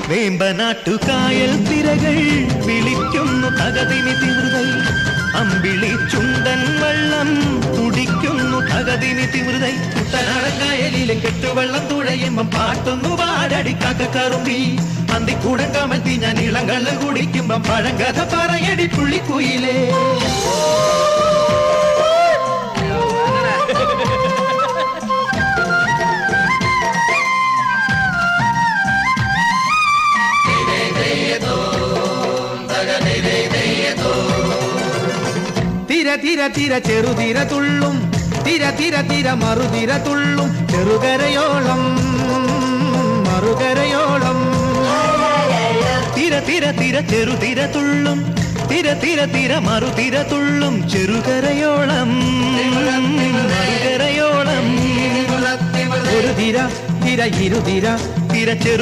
വേമ്പനാട്ടുകായൽ തിരകൾ വിളിക്കുന്നു തകതിനി തിമൃതൈ അമ്പിളി ചുണ്ടൻ വള്ളം തുടിക്കുന്നു തകതിനി തിമൃതൈ കുട്ടനാടൻകായലിലെ കെട്ടുവെള്ളം തുഴയുമ്പം പാട്ടൊന്നു പാടടി കാക്കക്കറുമ്പി അന്തിക്കൂടം കമഴ്ത്തി ഞാൻ ഇളങ്കള്ള് കുടിക്കുമ്പം പഴങ്കഥ പറയടി പുള്ളിക്കുയിലേ. തിര തിര തിര ചെറുതിര തുള്ളും തിര തിര തിര മറുതിര തുള്ളും ചെറുകരയോളം മറുകരയോളം തിര തിര തിര ചെറുതിര തുള്ളും തിര തിര തിര മറുതിര തുള്ളും ചെറുകരയോളം മറുകരയോളം ഒരു തിര തിര ഇരുതിര തിര ചെറു